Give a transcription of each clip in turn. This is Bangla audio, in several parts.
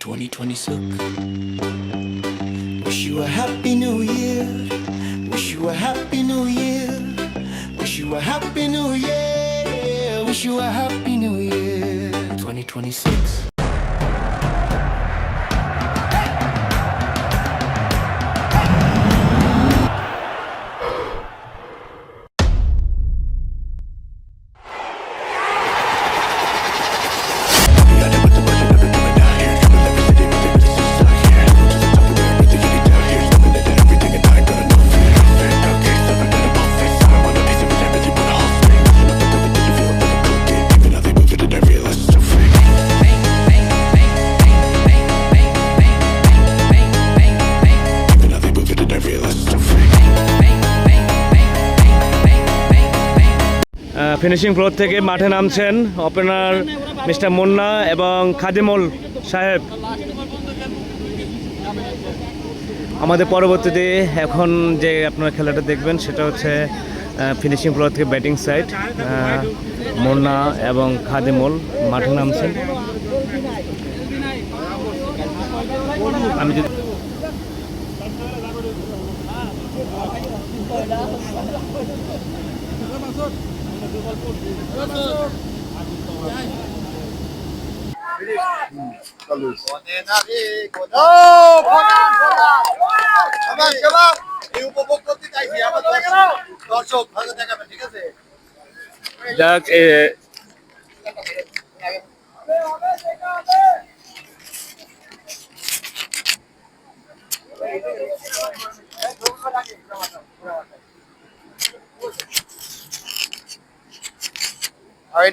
2026. Wish you a happy new year. Wish you a happy new year. Wish you a happy new year. Wish you a happy new year. 2026. Finishing floor থেকে মাঠে নামছেন ওপেনার মিস্টার মুন্না এবং খাদিমুল সাহেব। আমাদের পরবর্তীতে এখন যে আপনারা খেলাটা দেখবেন সেটা হচ্ছে ফিনিশিং ফ্লোর থেকে ব্যাটিং সাইড। মুন্না এবং খাদিমুল মাঠে নামছেন। আমি যদি যাক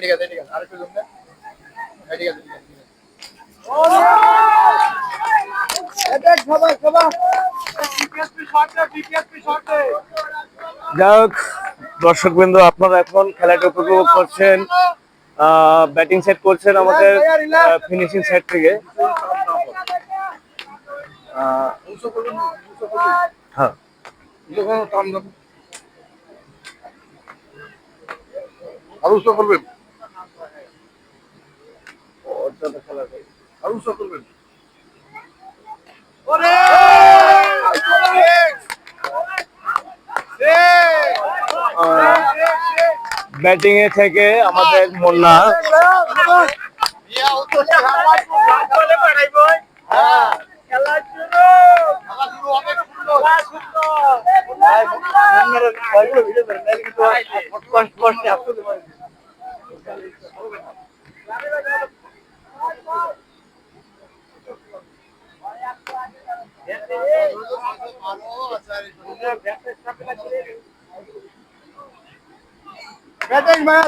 ঠিক আছে আরেকটু জমবে। ঠিক আছে যাক দর্শকবৃন্দ, আপনারা এখন খেলাটা উপভোগ করছেন। ব্যাটিং সেট করছেন আমাদের ফিনিশিং সেট থেকে। হ্যাঁ আরো করবেন আরো করবেন। ব্যাটিং এ থেকে আমাদের মুন্না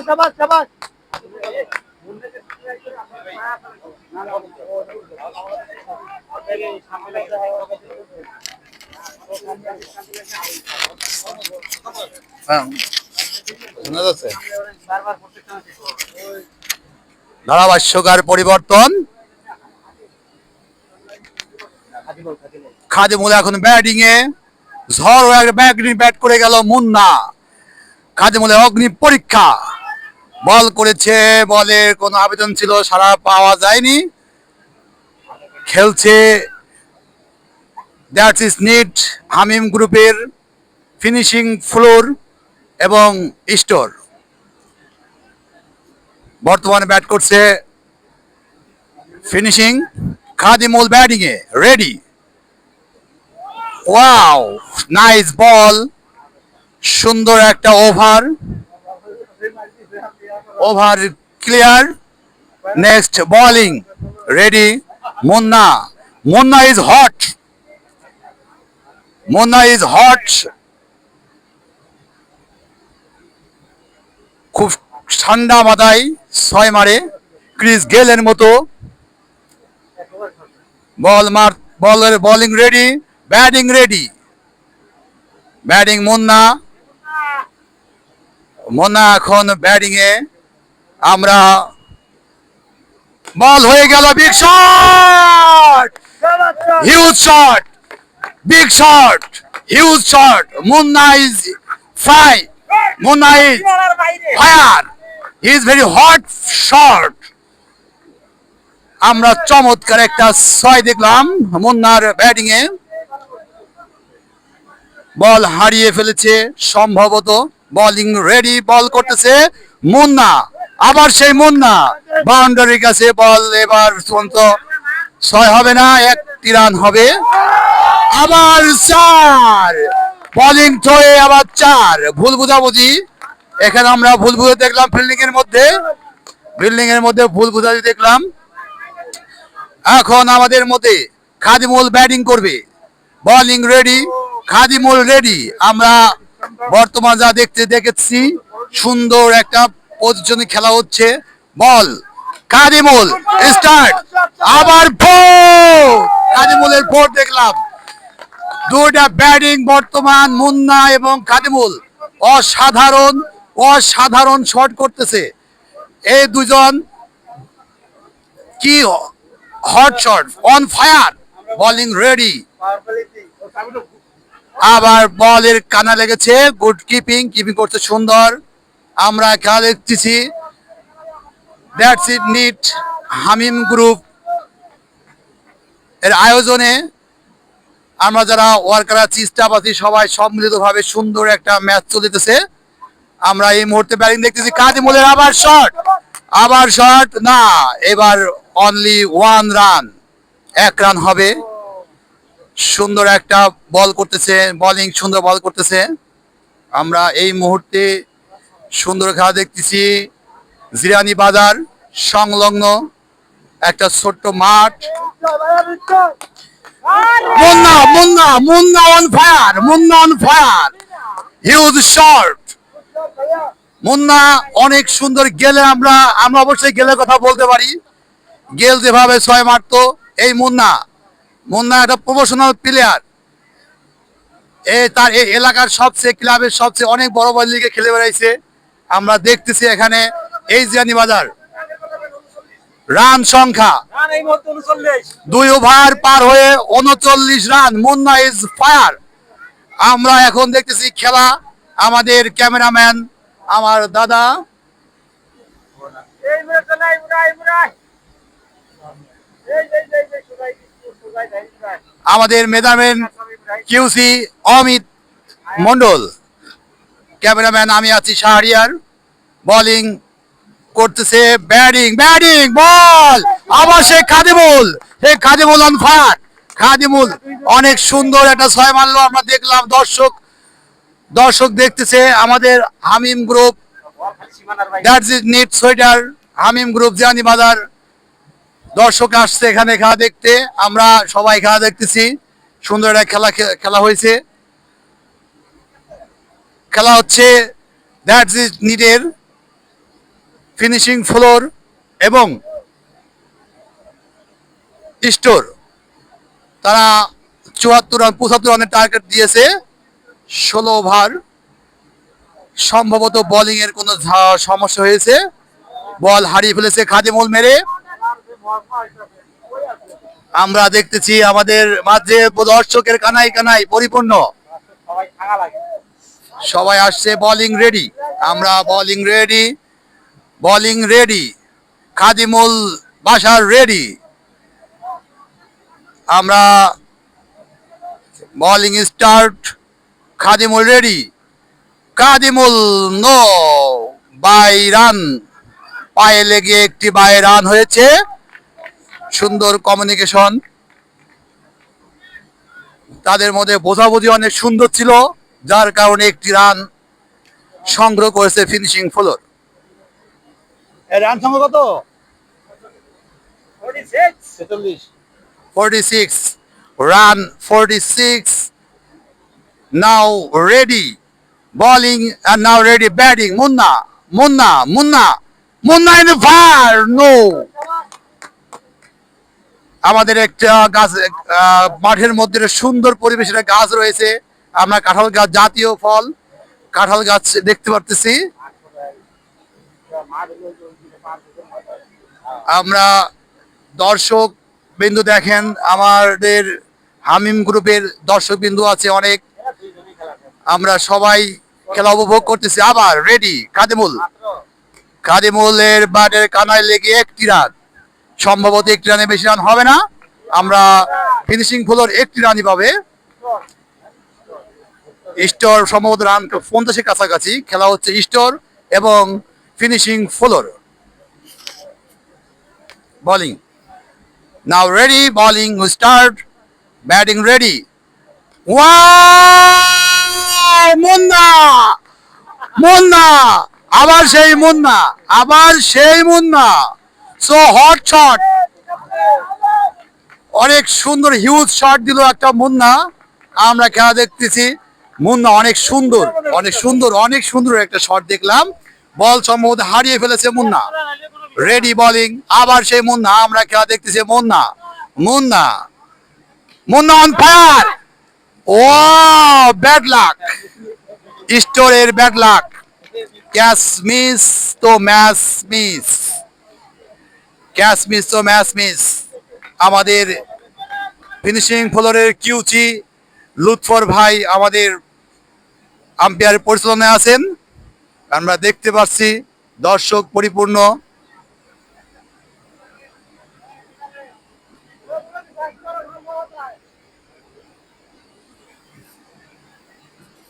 शाबाश ধারাভাষ্যকার পরিবর্তন। খাদিমুল এখন ব্যাটিং এ, ঝড় ব্যাট করে গেল মুন্না। খাদিমুলের অগ্নি পরীক্ষা, বল করেছে, বলের কোনো আবেদন ছিল, সারা পাওয়া যায়নি। খেলছে দ্যাটস ইজ নিট হামিম গ্রুপের ফিনিশিং ফ্লোর এবং স্টোর। বর্তমানে ব্যাট করছে ফিনিশিং। খাদিমুল ব্যাটিং এ রেডি। ওয়াও, নাইস বল, সুন্দর একটা over clear. Next bowling ready Munna is hot. খুব ঠান্ডা মাথায় ছয় মারে, ক্রিস গেলের মতো। Bowling ready, batting ready. Batting Munna এখন ব্যাটিং এ। আমরা বল হয়ে গেল, big shot, huge shot, big shot, huge shot. Munna is fire, he is very hot shot. আমরা চমৎকার একটা 6 দেখলাম মুন্নার ব্যাটিং এ। বল হারিয়ে ফেলেছে সম্ভবত। বোলিং রেডি, বল করতেছে মুন্না। আবার সেই মুন্না বাউন্ডারির কাছে বল, এবার পর্যন্ত 6 হবে না, 1টি রান হবে। আবার 4, বোলিং থ্রোয়ে আবার 4। ভুল বুঝাবুঝি এখানে, আমরা ভুল বুঝে দেখলাম ফিল্ডিং এর মধ্যে, ভুল বুঝাবুঝি দেখলাম। এখন আমাদের মধ্যে খাদিমুল ব্যাটিং করবে। Bowling ready, Khadimul ready. আমরা বর্তমান যা দেখেছি সুন্দর একটা পজিশনে খেলা হচ্ছে। বল খাদিমুল, স্টার্ট। আবার খাদিমুলের ফোর দেখলাম। দুইটা ব্যাটিং বর্তমান মুন্না এবং খাদিমুল অসাধারণ শট করতেছে এই দুজন। কি hot shot, on fire. Bowling ready, আবার বলের কানা লেগেছে। গুড কিপিং করতে সুন্দর। আমরা খেলা দেখতেছি দ্যাটস ইট নিট হামিম গ্রুপ এর আয়োজনে আমরা যারা ওয়ার্কার আছি, স্টাফ আছি, সবাই সম্মিলিতভাবে সুন্দর একটা ম্যাচ চলিতেছে। আমরা এই মুহূর্তে ব্যাটিং দেখতেছি কাদিমুলের। আবার শট না, এবার অনলি 1 রান, 1 রান হবে। সুন্দর একটা বল করতেছে, বোলিং সুন্দর বল করতেছে। আমরা এই মুহূর্তে সুন্দর খেলা দেখতেছি জিরানি বাজার সংলগ্ন একটা ছোট্ট মাঠ। Munna on fire, huge shot. Munna অনেক সুন্দর গেলে, আমরা অবশ্যই গেলের কথা বলতে পারি। গেল যেভাবে 6 মারতো, এই মুন্না একটা প্রফেশনাল প্লেয়ার। তার এই এলাকার ক্লাবের সবচেয়ে অনেক বড় বড় লিগে খেলে বেড়াইছে। আমরা দেখতেছি এখানে এই জিরানি বাজার রান সংখ্যা 2 ওভার পার হয়ে 39 রান। Munna is fire. আমরা এখন দেখতেছি খেলা। আমাদের ক্যামেরাম্যান আমার দাদা, আমাদের মেধামেন কিউসি অমিত মন্ডল, ক্যামেরাম্যান আমি আছি শাহরিয়ার। বোলিং করতেছে, ব্যাটিং বল। আবার সেই খাদিমুল অন ফায়ার। খাদিমুল অনেক সুন্দর একটা 6 মারলো। আমরা দেখলাম, দর্শক দেখতেছে আমাদের Hamim group, that's it knit sweater Hamim group Jirani Bazar. দর্শক আসছে এখানে খেলা দেখতে। আমরা সবাই খেলা দেখতেছি। সুন্দর একটা খেলা হয়েছে। খেলা হচ্ছে দ্যাটস ইট নিটের ফিনিশিং ফ্লোর এবং স্টোর। তারা 74 রান 75 রানের টার্গেট দিয়েছে। 16 ওভার। সম্ভবত বোলিং এর কোনো সমস্যা হয়েছে, বল হারিয়ে ফেলেছে খাদিমুল মেরে। আমরা দেখতেছি আমাদের মাঝে দর্শকের কানাই পরিপূর্ণ, সবাই আসছে। বোলিং রেডি, আমরা bowling ready. Khadimul Basar ready. আমরা bowling start. Khadimul ready. Khadimul no, bye run, পায়ে লেগে একটি বাই রান হয়েছে। সুন্দর কমিউনিকেশন, তাদের মধ্যে বোঝাবুঝি অনেক সুন্দর ছিল, যার কারণে একটি রান সংগ্রহ করেছে ফিনিশিং ফ্লোর। রান সংগ্রহ কত? 46 run, 46। Now ready bowling and now ready batting. Munna in the fire, no. আমাদের একটা গাছ, মাঠের মধ্যে সুন্দর পরিবেশের গাছ রয়েছে। আমরা কাঁঠাল গাছ, জাতীয় ফল কাঁঠাল গাছ দেখতে পারতেছি। আমরা দর্শক বিন্দু দেখেন, আমাদের হামিম গ্রুপের দর্শক বিন্দু আছে অনেক। আমরা সবাই খেলা উপভোগ করতেছি। আবার রেডি খাদিমুলের ব্যাটের কানায় লেগে 1টি রান। সম্ভবত একটি রানে বেশি রান হবে না, আমরা ফিনিশিং ফ্লোর একটি রানই পাবে। স্টোর সম্ভবত রান 50-এর কাছাকাছি। খেলা হচ্ছে স্টোর এবং finishing floor. Bowling now ready, bowling start, batting ready. Wow, Munna Munna, আবার সেই মুন্না, আবার সেই মুন্না, সো হট শট, অনেক সুন্দর হিউজ শট দিল একটা মুন্না। আমরা খেলা দেখতেছি, মুন্না অনেক সুন্দর, অনেক সুন্দর, অনেক সুন্দর একটা শট দেখলাম। বল সম্ভবত হারিয়ে ফেলেছে মুন্না। রেডি বোলিং, আবার সেই মুন্না, আমরা খেলা দেখতেছি। Munna Munna Munna on fire. Oh bad luck, স্টোরের ব্যাড লাক। ক্যাচ মিস তো ম্যাচ মিস, ক্যাচ মিস তো ম্যাচ মিস। আমাদের ফিনিশিং ফ্লোরের কিউচি লুৎফর ভাই আমাদের আম্পায়ার পরিচালনায় আছেন। আমরা দেখতে পাচ্ছি দর্শক পরিপূর্ণ।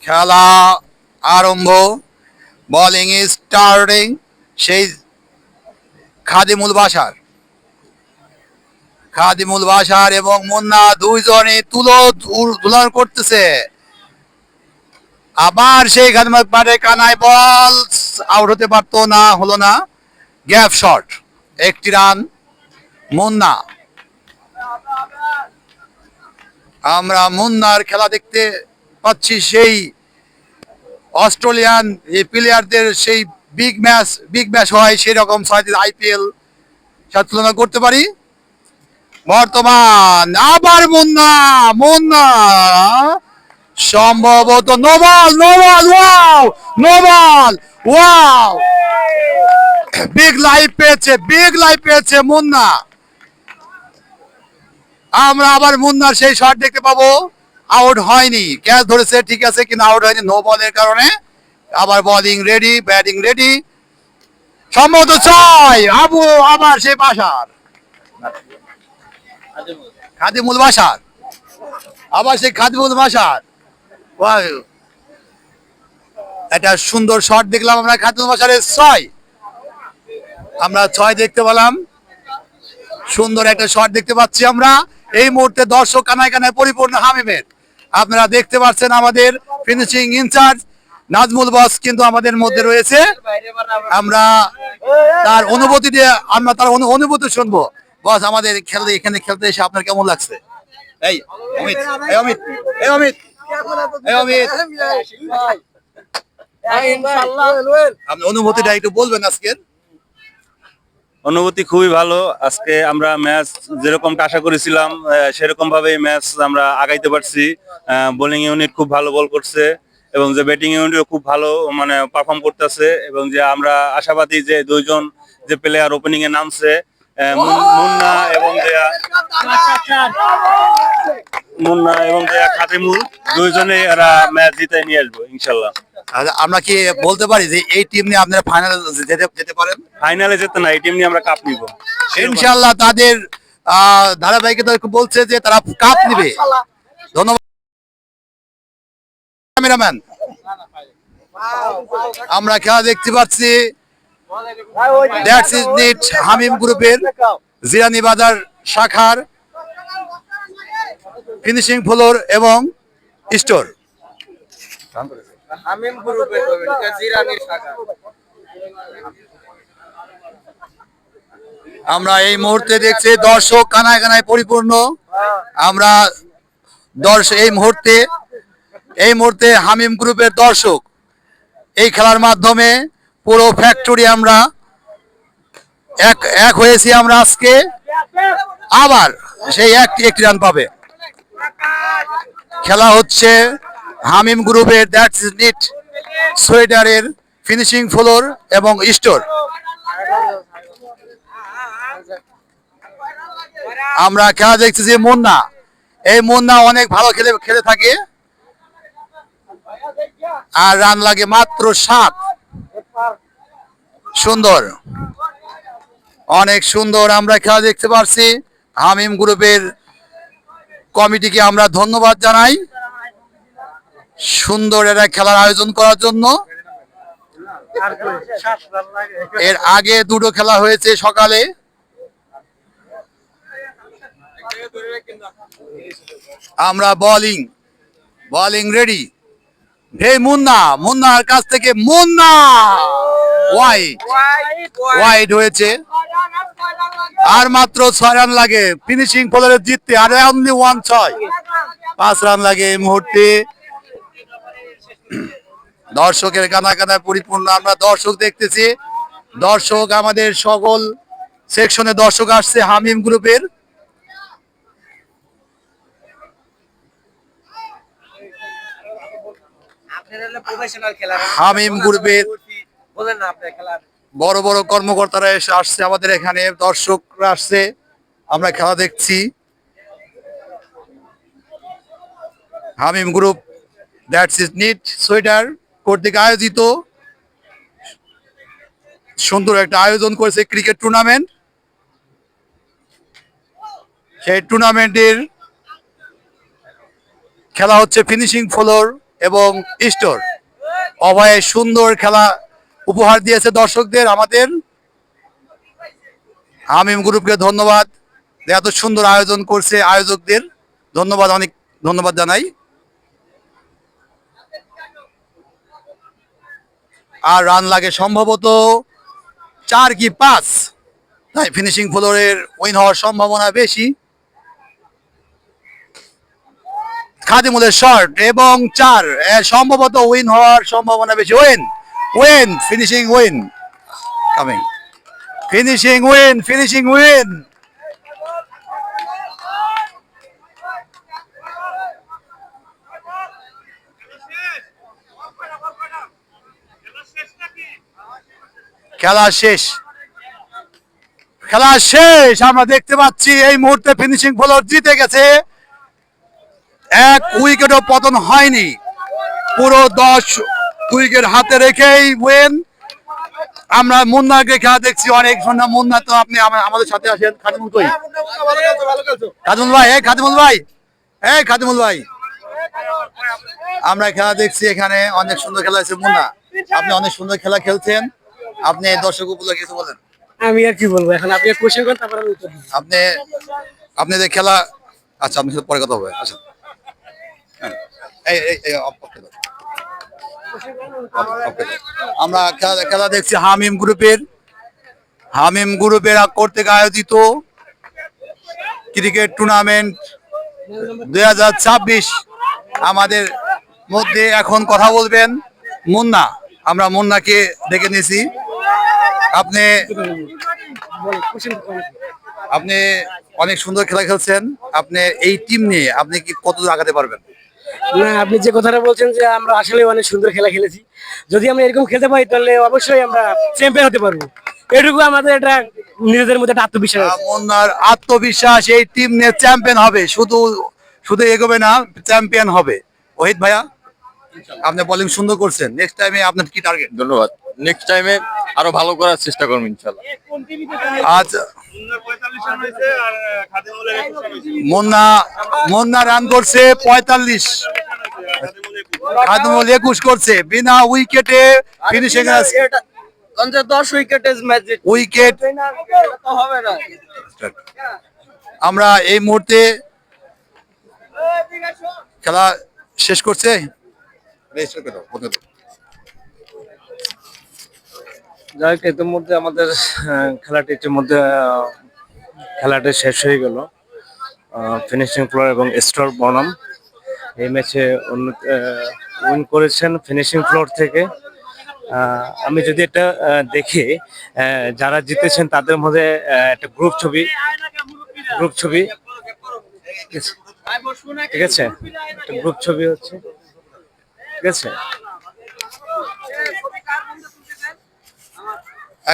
খেলা আরম্ভ, বোলিং ইজ স্টার্টিং। সেই খাদিমুল বাশার এবং মুন্না দুইজনে তুলন করতেছে। আবার সেই খাদিমুল বাটে কানায় বল, আউট হতে পারতো না, হলো না। গ্যাপ শট, একটি রান মুন্না। আমরা মুন্নার খেলা দেখতে পাচ্ছি, সেই অস্ট্রেলিয়ান প্লেয়ারদের সেই বিগ ম্যাচ হয় সেরকম আইপিএল সাথে তুলনা করতে পারি। বর্তমান আবার মুন্না মুন্না, সম্ভবত Noble Noble, wow Noble, wow, big life পেয়েছে মুন্না। আমরা আবার মুন্নার সেই শট দেখতে পাবো। আউট হয়নি, ক্যাচ ধরেছে ঠিক আছে, কিন্তু আউট হয়নি নো বলের কারণে। আবার বোলিং রেডি, ব্যাটিং রেডি, সম্ভবত 6। আবু আবার সেই খাদিমুল বাশার, আবার সেই খাদিমুল বাশার। একটা সুন্দর শট দেখলাম আমরা খাদিমুল বাশারের 6। আমরা 6 দেখতে পেলাম, সুন্দর একটা শট দেখতে পাচ্ছি আমরা। এই মুহূর্তে দর্শক কানায় কানায় পরিপূর্ণ হামিমের। আপনারা দেখতে পাচ্ছেন আমাদের ফিনিশিং ইনচার্জ নাজমুল বস কিন্তু আমাদের মধ্যে রয়েছে। আমরা তার অনুভূতি শুনবো। বস, আমাদের এখানে খেলতে এসে আপনার কেমন লাগছে? এই অমিত, এই অমিত, এই অমিত, এই অমিত, আপনি অনুভূতিটা একটু বলবেন আজকের? অনুভূতি খুবই ভালো। আজকে আমরা ম্যাচ যেরকমটা আশা করেছিলাম সেরকম ভাবে ম্যাচ আমরা আগাইতে পারছি। বোলিং ইউনিট খুব ভালো বল করছে এবং যে ব্যাটিং ইউনিটও খুব ভালো মানে পারফর্ম করতেছে, এবং যে আমরা আশাবাদী যে দুইজন যে প্লেয়ার ওপেনিং এ নামছে, মুন্না এবং যে খাদিমুল, দুইজনে এরা ম্যাচ জিতে নিয়ে আসবো ইনশাল্লাহ। আমরা কি বলতে পারি যে এই টিম নিয়ে আপনারা ফাইনালে যেতে পারেন? ফাইনালে যেতে না, এই টিম নিয়ে আমরা কাপ নিব ইনশাল্লাহ। তাদের ধারাবাহিকতা বলছে যে তারা কাপ নিবে। ধন্যবাদ ক্যামেরাম্যান। আমরা খেলা দেখতে পাচ্ছি দ্যাটস ইজ নিট হামিম গ্রুপের জিরানি বাজার শাখার ফিনিশিং ফ্লোর এবং স্টোর। আমরা এই মুহূর্তে দেখছি দর্শক কানায় কানায় পরিপূর্ণ। আমরা এই মুহূর্তে হামিম গ্রুপের দর্শক এই খেলার মাধ্যমে পুরো ফ্যাক্টরি আমরা এক হয়েছি। আমরা আজকে আবার সেই একটি রান পাবে। খেলা হচ্ছে হামিম গ্রুপের দ্যাটস ইজ নিট সোয়েটারের ফিনিশিং ফ্লোর এবং স্টোর। আমরা খেলা দেখছি যে মুন্না, এই মুন্না অনেক ভালো খেলে থাকে, আর রান লাগে মাত্র 7। সুন্দর। অনেক সুন্দর আমরা খেলা দেখতে পারছি। হামিম গ্রুপের কমিটিকে আমরা ধন্যবাদ জানাই সুন্দর একটা খেলার আয়োজন করার জন্য। এর আগে দুটো খেলা হয়েছে সকালে। আমরা বোলিং রেডি। হে মুন্নার কাছ থেকে মুন্না ওয়াইড হয়েছে। আর মাত্র 6 রান লাগে ফিনিশিং ফলোরে জিততে, আর অনলি 6 5 রান লাগে এই মুহূর্তে। দর্শকের কানায় পরিপূর্ণ আমরা দর্শক দেখতেছি। দর্শক আমাদের সকল সেকশনে দর্শক আসছে হামিম গ্রুপের। হামিম গ্রুপের বড় বড় কর্মকর্তারা এসে আসছে আমাদের এখানে, দর্শকরা আসছে, আমরা খেলা দেখছি। Hamim group that's is knit sweater কর্তৃক আয়োজিত সুন্দর একটা আয়োজন করেছে ক্রিকেট টুর্নামেন্ট। সেই টুর্নামেন্টের খেলা হচ্ছে ফিনিশিং ফ্লোর এবং স্টোর। অভয়ে সুন্দর খেলা উপহার দিয়েছে দর্শকদের। আমাদের হামিম গ্রুপকে ধন্যবাদ, এত সুন্দর আয়োজন করছে আয়োজকদের ধন্যবাদ, অনেক ধন্যবাদ জানাই। আর রান লাগে সম্ভবত 4 কি 5, তাই ফিনিশিং ফ্লোরের উইন হওয়ার সম্ভাবনা বেশি। খাদিমুলের শর্ট এবং 4, সম্ভবত উইন হওয়ার সম্ভাবনা বেশি। Win finishing win coming, finishing win. খেলা শেষ আমরা দেখতে পাচ্ছি এই মুহূর্তে ফিনিশিং ফ্লোর জিতে গেছে। 1 উইকেটও পতন হয়নি, পুরো 10 উইকেট হাতে রেখেই উইন। আমরা মুন্নাকে খেলা দেখছি অনেক সুন্দর। মুন্না তো আপনি আমাদের সাথে আসেন। খাদিমুল ভাই আমরা খেলা দেখছি এখানে, অনেক সুন্দর খেলা হয়েছে। মুন্না, আপনি অনেক সুন্দর খেলা খেলছেন, আপনি দর্শক উপলক্ষে কিছু বলেন। আমি আর কি বলবো, এখন আপনি কোশ্চেন করেন তারপর আমি উত্তর দিব। আপনাদের খেলা, আচ্ছা আপনার সাথে পরে কথা হবে। আচ্ছা আমরা খেলা দেখছি হামিম গ্রুপের কর্তৃক আয়োজিত ক্রিকেট টুর্নামেন্ট 2026। আমাদের মধ্যে এখন কথা বলবেন মুন্না। আমরা মুন্নাকে ডেকে নিয়েছি। আপনি অনেক সুন্দর খেলা খেলছেন, আপনি এই টিম নিয়ে আপনি কি কতদূর আগাতে পারবেন? না, আপনি যে কথাটা বলছেন যে আমরা আসলে অনেক সুন্দর খেলা খেলেছি, যদি আমরা এরকম খেলতে পারি তাহলে অবশ্যই আমরা চ্যাম্পিয়ন হতে পারবো। এটুকু আমাদের এটা নিজেদের মধ্যে একটা আত্মবিশ্বাস আছে। মুন্নার আত্মবিশ্বাস এই টিম নিয়ে চ্যাম্পিয়ন হবে, শুধু এগোবে না, চ্যাম্পিয়ন হবে। ওহিদ ভাইয়া, আপনি বোলিং সুন্দর করছেন, নেক্সট টাইমে আপনার কি টার্গেট? ধন্যবাদ, নেক্সট টাইমে আরো ভালো করার চেষ্টা করব ইনশাআল্লাহ। আচ্ছা, মুন্না রান করছে 45, খাদিমুল 21 করছে বিনা উইকেটে ফিনিশিং। 10 উইকেট হবে না। আমরা এই মুহূর্তে খেলা শেষ করছে। যাই হোক, ইতিমধ্যে আমাদের খেলাটি শেষ হয়ে গেল। ফিনিশিং ফ্লোর এবং স্টোর বনাম এই ম্যাচে উইন করেছেন ফিনিশিং ফ্লোর থেকে। আমি যদি এটা দেখি, যারা জিতেছেন তাদের মধ্যে একটা গ্রুপ ছবি, ঠিক আছে, একটা গ্রুপ ছবি হচ্ছে, ঠিক আছে।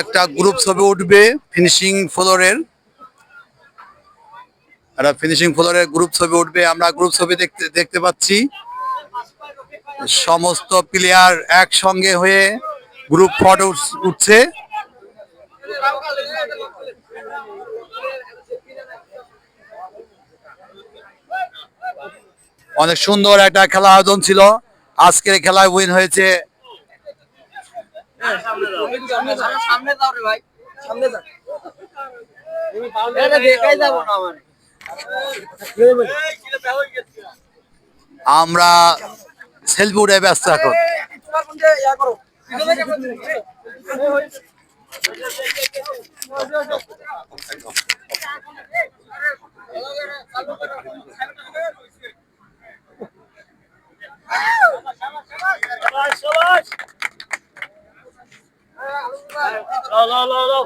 একটা গ্রুপ ছবি উঠবে ফিনিশিং ফ্লোরের, গ্রুপ ছবি উঠবে। আমরা গ্রুপ ছবি দেখতে পাচ্ছি সমস্ত প্লেয়ার একসঙ্গে হয়ে গ্রুপ ফটো উঠছে। অনেক সুন্দর একটা খেলা আয়োজন ছিল। আজকের খেলায় উইন হয়েছে আমরা সেলফি উঠে ব্যস্ত এখন। চলো